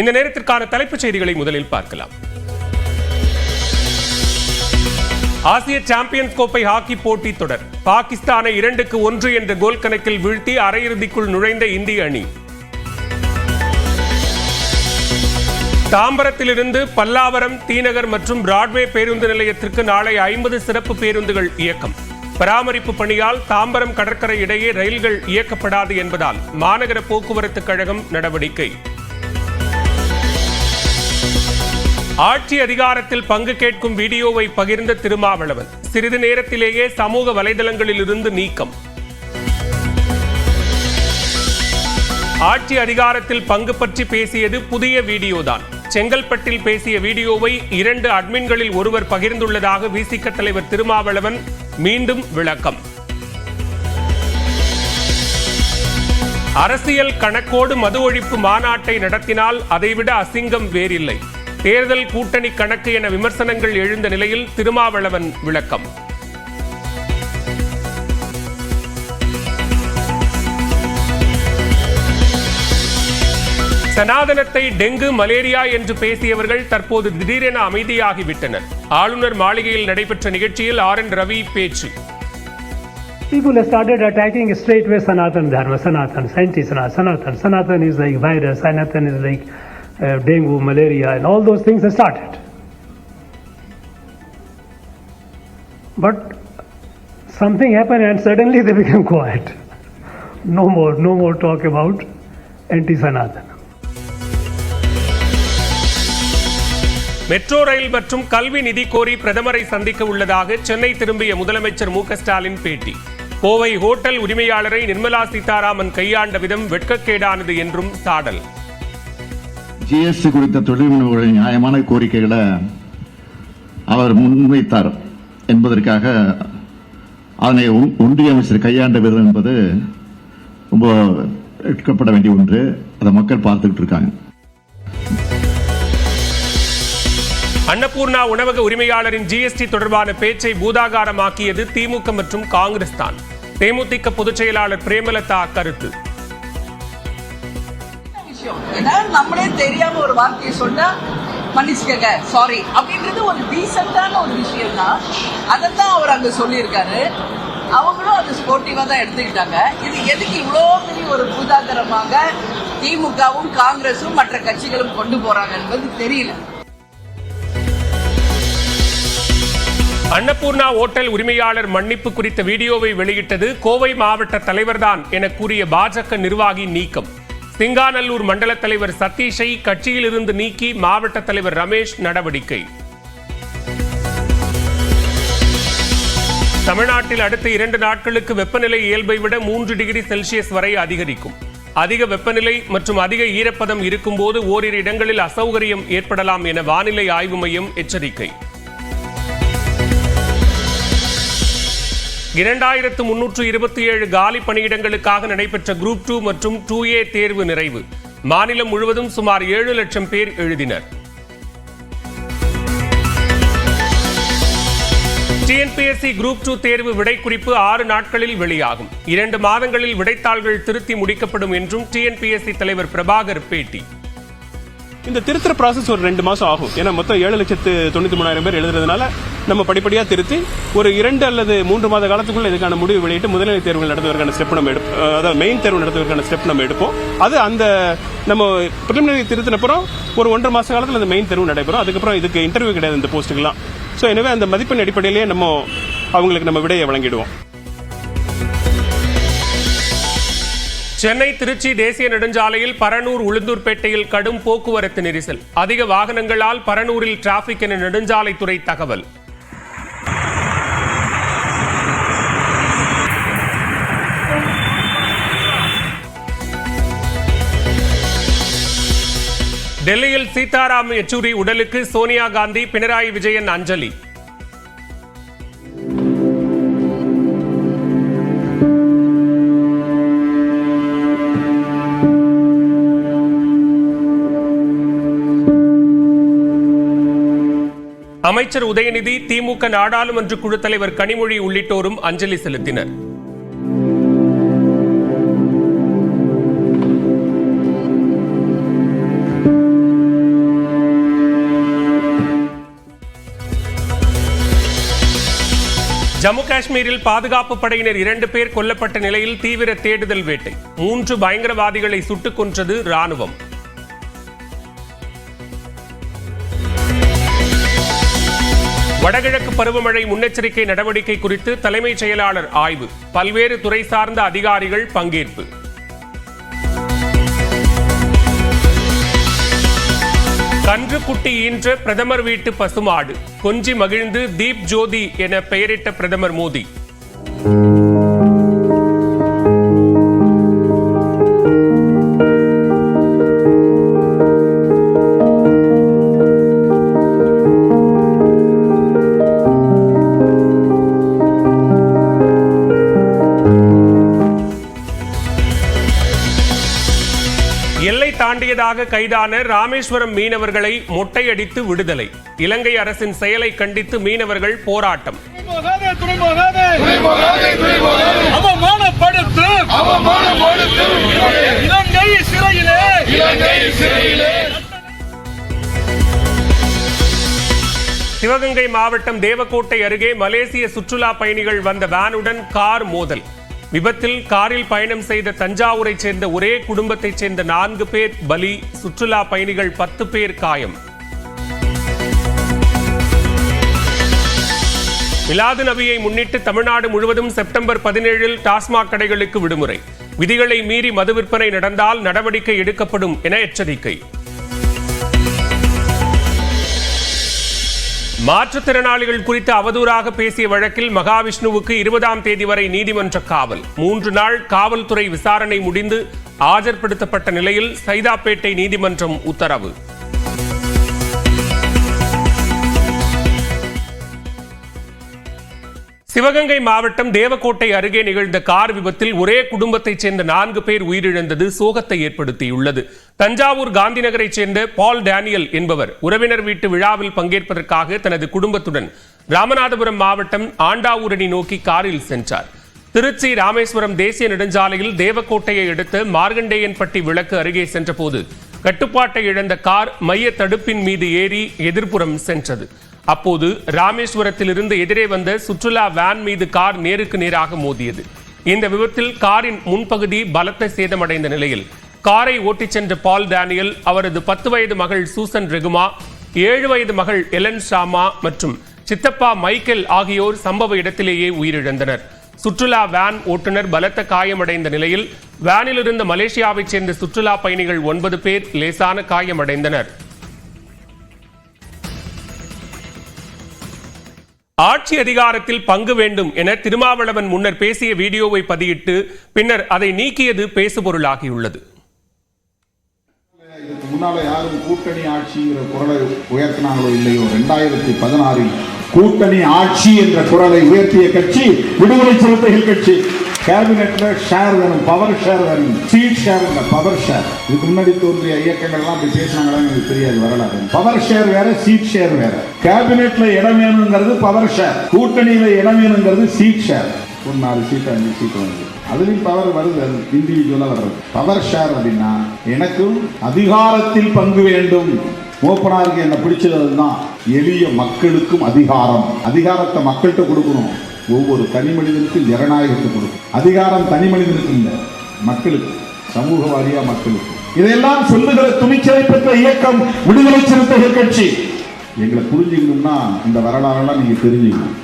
இந்த நேரத்திற்கான தலைப்புச் செய்திகளை முதலில் பார்க்கலாம். ஆசிய சாம்பியன்ஸ் கோப்பை ஹாக்கி போட்டி தொடர். பாகிஸ்தானை 2-1 என்ற கோல் கணக்கில் வீழ்த்தி அரையிறுதிக்குள் நுழைந்த இந்திய அணி. தாம்பரத்திலிருந்து பல்லாவரம், தீநகர் மற்றும் பிராட்வே பேருந்து நிலையத்திற்கு நாளை 50 சிறப்பு பேருந்துகள் இயக்கம். பராமரிப்பு பணியால் தாம்பரம் கடற்கரை இடையே ரயில்கள் இயக்கப்படாது என்பதால் மாநகர போக்குவரத்து கழகம் நடவடிக்கை. ஆட்சி அதிகாரத்தில் பங்கு கேட்கும் வீடியோவை பகிர்ந்த திருமாவளவன் சிறிது நேரத்திலேயே சமூக வலைதளங்களில் இருந்து நீக்கம். ஆட்சி அதிகாரத்தில் பங்கு பற்றி பேசியது புதிய வீடியோதான். செங்கல்பட்டில் பேசிய வீடியோவை 2 அட்மின்களில் ஒருவர் பகிர்ந்துள்ளதாக விசிக தலைவர் திருமாவளவன் மீண்டும் விளக்கம். அரசியல் கணக்கோடு மது ஒழிப்பு மாநாட்டை நடத்தினால் அதைவிட அசிங்கம் வேறில்லை. தேர்தல் கூட்டணி கணக்கு என விமர்சனங்கள் எழுந்த நிலையில் திருமாவளவன் விளக்கம். சனாதனத்தை டெங்கு, மலேரியா என்று பேசியவர்கள் தற்போது திடீரென அமைதியாகிவிட்டனர். ஆளுநர் மாளிகையில் நடைபெற்ற நிகழ்ச்சியில் RN ரவி பேச்சு. People have started attacking straight away Sanatan Dharma, Sanatan, scientists, Sanatan. Sanatan is like virus, Sanatan is like dengue, malaria, and all those things have started. But something happened and suddenly they became quiet. No more talk about anti-Sanatan. Metro rail மற்றும் கல்வி நிதி கோரி பிரதமரை சந்திக்க உள்ளதாக சென்னை திரும்பிய முதலமைச்சர் மு.க. ஸ்டாலின் பேட்டி. கோவை ஹோட்டல் உரிமையாளரை நிர்மலா சீதாராமன் கையாண்ட விதம் வெட்கக்கேடானது என்றும் சாடல். ஜிஎஸ்டி குறித்த தொழில்முனைவோரின் நியாயமான கோரிக்கைகளை அவர் முன்வைத்தார் என்பதற்காக அதனை ஒன்றிய அமைச்சர் கையாண்ட விதம் என்பது ரொம்ப வெட்கப்பட வேண்டிய ஒன்று. அதை மக்கள் பார்த்துக்கிட்டு இருக்காங்க. அன்னபூர்ணா உணவக உரிமையாளரின் ஜிஎஸ்டி தொடர்பான பேச்சை பூதாகாரமாக்கியது திமுக மற்றும் காங்கிரஸ் தான். தேமுதிக பொதுச் செயலாளர் பிரேமலதா கருத்து. நம்மளே தெரியாம ஒரு வார்த்தையை சொன்னா மன்னிச்சுக்கங்க, சாரி அப்படின்றது ஒரு டீசென்டான ஒரு விஷயம் தான். அதைத்தான் அவர் அங்க சொல்லியிருக்காரு. அவங்களும் அது ஸ்போர்ட்டிவா தான் எடுத்துக்கிட்டாங்க. இது எதுக்கு இவ்வளோ பெரிய ஒரு பூதாகரமாக திமுகவும் காங்கிரஸும் மற்ற கட்சிகளும் கொண்டு போறாங்க என்பது தெரியல. அன்னபூர்ணா ஓட்டல் உரிமையாளர் மன்னிப்பு குறித்த வீடியோவை வெளியிட்டது கோவை மாவட்ட தலைவர்தான் என கூறிய பாஜக நிர்வாகி நீக்கம். சிங்காநல்லூர் மண்டல தலைவர் சதீஷை கட்சியில் இருந்து நீக்கி மாவட்ட தலைவர் ரமேஷ் நடவடிக்கை. தமிழ்நாட்டில் அடுத்த 2 நாட்களுக்கு வெப்பநிலை இயல்பை விட 3 டிகிரி செல்சியஸ் வரை அதிகரிக்கும். அதிக வெப்பநிலை மற்றும் அதிக ஈரப்பதம் இருக்கும்போது ஓரிரு இடங்களில் அசௌகரியம் ஏற்படலாம் என வானிலை ஆய்வு மையம் எச்சரிக்கை. 2327 காலி பணியிடங்களுக்காக நடைபெற்ற குரூப் 2 மற்றும் 2A தேர்வு நிறைவு. மாநிலம் முழுவதும் சுமார் 7 லட்சம் பேர் எழுதினர். டிஎன்பிஎஸ்சி குரூப் 2 தேர்வு விடை குறிப்பு 6 நாட்களில் வெளியாகும். 2 மாதங்களில் விடைத்தாள்கள் திருத்தி முடிக்கப்படும் என்றும் டிஎன்பிஎஸ்சி தலைவர் பிரபாகர் பேட்டி. இந்த திருத்துற ப்ராசஸ் ஒரு 2 மாசம் ஆகும். ஏன்னா மொத்தம் 7,93,000 பேர் எழுதுறதுனால நம்ம படிப்படியா திருத்தி ஒரு 2 அல்லது 3 மாத காலத்துக்குள்ள இதுக்கான முடிவு வெளியிட்டு முதல்நிலை தேர்வுகள் நடத்துவதற்கான ஸ்டெப் நம்ம அதாவது மெயின் தேர்வு நடத்துவதற்கான ஸ்டெப் நம்ம எடுப்போம். அது அந்த நம்ம பிரிலிமினரி திருத்தினப்புறம் ஒரு 1.5 மாச காலத்தில் அந்த மெயின் தேர்வு நடைபெறும். அதுக்கப்புறம் இதுக்கு இன்டர்வியூ கிடையாது இந்த போஸ்ட்டுக்கெல்லாம். ஸோ எனவே அந்த மதிப்பெண் அடிப்படையிலேயே அவங்களுக்கு நம்ம விடையை வழங்கிடுவோம். சென்னை திருச்சி தேசிய நெடுஞ்சாலையில் பரனூர் உளுந்தூர்பேட்டையில் கடும் போக்குவரத்து நெரிசல். அதிக வாகனங்களால் பரனூரில் டிராபிக் என நெடுஞ்சாலைத்துறை தகவல். டெல்லியில் சீதாராம் யெச்சூரி உடலுக்கு சோனியா காந்தி, பினராயி விஜயன் அஞ்சலி. அமைச்சர் உதயநிதி, திமுக நாடாளுமன்ற குழு தலைவர் கனிமொழி உள்ளிட்டோரும் அஞ்சலி செலுத்தினர். ஜம்மு காஷ்மீரில் பாதுகாப்பு படையினர் 2 பேர் கொல்லப்பட்ட நிலையில் தீவிர தேடுதல் வேட்டை. 3 பயங்கரவாதிகளை சுட்டுக் கொன்றது ராணுவம். வடகிழக்கு பருவமழை முன்னெச்சரிக்கை நடவடிக்கை குறித்து தலைமைச் செயலாளர் ஆய்வு. பல்வேறு துறை சார்ந்த அதிகாரிகள் பங்கேற்பு. கன்றுக்குட்டி ஈன்ற பிரதமர் வீட்டு பசுமாடு. கொஞ்சி மகிழ்ந்து தீப் ஜோதி என பெயரிட்ட பிரதமர் மோடி. எல்லை தாண்டியதாக கைதான ராமேஸ்வரம் மீனவர்களை மொட்டையடித்து விடுதலை. இலங்கை அரசின் செயலை கண்டித்து மீனவர்கள் போராட்டம். சிவகங்கை மாவட்டம் தேவக்கோட்டை அருகே மலேசிய சுற்றுலா பயணிகள் வந்த வேனுடன் கார் மோதல். விபத்தில் காரில் பயணம் செய்த தஞ்சாவூரை சேர்ந்த ஒரே குடும்பத்தைச் சேர்ந்த 4 பேர் பலி. சுற்றுலா பயணிகள் 10 பேர் காயம். மிலாது நபியை முன்னிட்டு தமிழ்நாடு முழுவதும் செப்டம்பர் 17 டாஸ்மாக் கடைகளுக்கு விடுமுறை. விதிகளை மீறி மது விற்பனை நடந்தால் நடவடிக்கை எடுக்கப்படும் என எச்சரிக்கை. மாற்றுத்திறனாளிகள் குறித்து அவதூறாக பேசிய வழக்கில் மகாவிஷ்ணுவுக்கு 20ஆம் தேதி வரை நீதிமன்ற காவல். 3 நாள் காவல்துறை விசாரணை முடிந்து ஆஜர்படுத்தப்பட்ட நிலையில் சைதாப்பேட்டை நீதிமன்றம் உத்தரவு. சிவகங்கை மாவட்டம் தேவக்கோட்டை அருகே நிகழ்ந்த கார் விபத்தில் ஒரே குடும்பத்தைச் சேர்ந்த 4 பேர் உயிரிழந்தது சோகத்தை ஏற்படுத்தியுள்ளது. தஞ்சாவூர் காந்தி நகரைச் சேர்ந்த பால் டேனியல் என்பவர் உறவினர் வீட்டு விழாவில் பங்கேற்பதற்காக தனது குடும்பத்துடன் ராமநாதபுரம் மாவட்டம் ஆண்டாவூரணி நோக்கி காரில் சென்றார். திருச்சி ராமேஸ்வரம் தேசிய நெடுஞ்சாலையில் தேவக்கோட்டையை அடுத்த மார்கண்டேயன்பட்டி விளக்கு அருகே சென்றபோது கட்டுப்பாட்டை இழந்த கார் மைய தடுப்பின் மீது ஏறி எதிர்ப்புறம் சென்றது. அப்போது ராமேஸ்வரத்திலிருந்து எதிரே வந்த சுற்றுலா வேன் மீது கார் நேருக்கு நேராக மோதியது. இந்த விபத்தில் காரின் முன்பகுதி பலத்த சேதமடைந்த நிலையில் காரை ஓட்டிச் சென்ற பால் டேனியல், அவரது 10 வயது மகள் சூசன் ரெகுமா, 7 வயது மகள் எலன் ஷாமா மற்றும் சித்தப்பா மைக்கேல் ஆகியோர் சம்பவ இடத்திலேயே உயிரிழந்தனர். சுற்றுலா வேன் ஓட்டுநர் பலத்த காயமடைந்த நிலையில் வேனில் இருந்த மலேசியாவைச் சேர்ந்த சுற்றுலா பயணிகள் 9 பேர் லேசான காயமடைந்தனர். ஆட்சி அதிகாரத்தில் பங்கு வேண்டும் என திருமாவளவன் முன்னர் பேசிய வீடியோவை பதியிட்டு பின்னர் அதை நீக்கியது பேசுபொருளாகியுள்ளது. இதுக்கு முன்னால யாரும் கூட்டணி ஆட்சிங்கிற குரலை உயர்த்தினாங்களோ இல்லையோ, 2016 கூட்டணி ஆட்சி என்ற குரலை உயர்த்திய கட்சி விடுதலை சிறுத்தைகள் கட்சி. கேபினெட்ல ஷேர் வேணும், பவர் ஷேர் வேணும், சீட் ஷேர் இல்ல பவர் ஷேர். இதுக்கு முன்னாடி தோன்றிய இயக்கங்கள்லாம் அப்படி பேசினாங்களான்னு எனக்கு தெரியாது, வரலாறு. பவர் ஷேர் வேற, சீட் ஷேர் வேற. கேபினெட்ல இடம் வேணுங்கிறது பவர் ஷேர், கூட்டணியில இடம் வேணுங்கிறது சீட் ஷேர். ஒரு 4 சீட் 5 சீட் வருது, அதுலயும் பவர் வருது, அது இண்டிவிஜுவலா வர்றது. பவர் ஷேர் அப்படின்னா எனக்கும் அதிகாரத்தில் பங்கு வேண்டும். ஓப்பனாருக்கு என்ன பிடிச்சது அதுதான், எளிய மக்களுக்கும் அதிகாரம். அதிகாரத்தை மக்கள்கிட்ட கொடுக்கணும். ஒவ்வொரு தனி மனிதனுக்கும் ஜனநாயகத்தை கொடுக்கும். அதிகாரம் தனி மனிதனுக்கு இல்லை, மக்களுக்கு, சமூக வாரியா மக்களுக்கு. இதையெல்லாம் சொல்லுகிற துணிச்சலை பெற்ற இயக்கம் விடுதலை சிறுத்தைகள் கட்சி. எங்களை புரிஞ்சுக்கணும்னா இந்த வரலாறெல்லாம் நீங்க தெரிஞ்சுக்கணும்.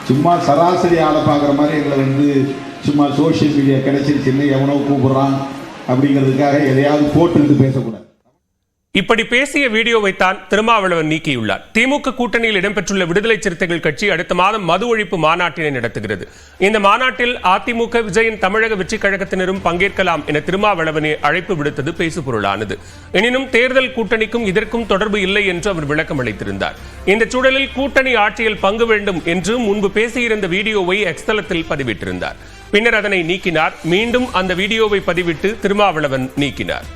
சும்மா சராசரி ஆளை பார்க்குற மாதிரி எங்களை சும்மா சோசியல் மீடியா கிடைச்சிருச்சுன்னு எவனோ கூப்பிடுறான் அப்படிங்கிறதுக்காக எதையாவது போட்டுக்கிட்டு பேசக்கூடாது. இப்படி பேசிய வீடியோவைத்தான் திருமாவளவன் நீக்கியுள்ளார். திமுக கூட்டணியில் இடம்பெற்றுள்ள விடுதலை சிறுத்தைகள் கட்சி அடுத்த மாதம் மது ஒழிப்பு மாநாட்டினை நடத்துகிறது. இந்த மாநாட்டில் அதிமுக, விஜயின் தமிழக வெற்றிக் கழகத்தினரும் பங்கேற்கலாம் என திருமாவளவனே அழைப்பு விடுத்தது பேசுபொருளானது. எனினும் தேர்தல் கூட்டணிக்கும் இதற்கும் தொடர்பு இல்லை என்று அவர் விளக்கம் அளித்திருந்தார். இந்த சூழலில் கூட்டணி ஆட்சியில் பங்கு வேண்டும் என்று முன்பு பேசியிருந்த வீடியோவை எக்ஸ் தளத்தில் பதிவிட்டிருந்தார். பின்னர் அதனை நீக்கினார். மீண்டும் அந்த வீடியோவை பதிவிட்டு திருமாவளவன் நீக்கினார்.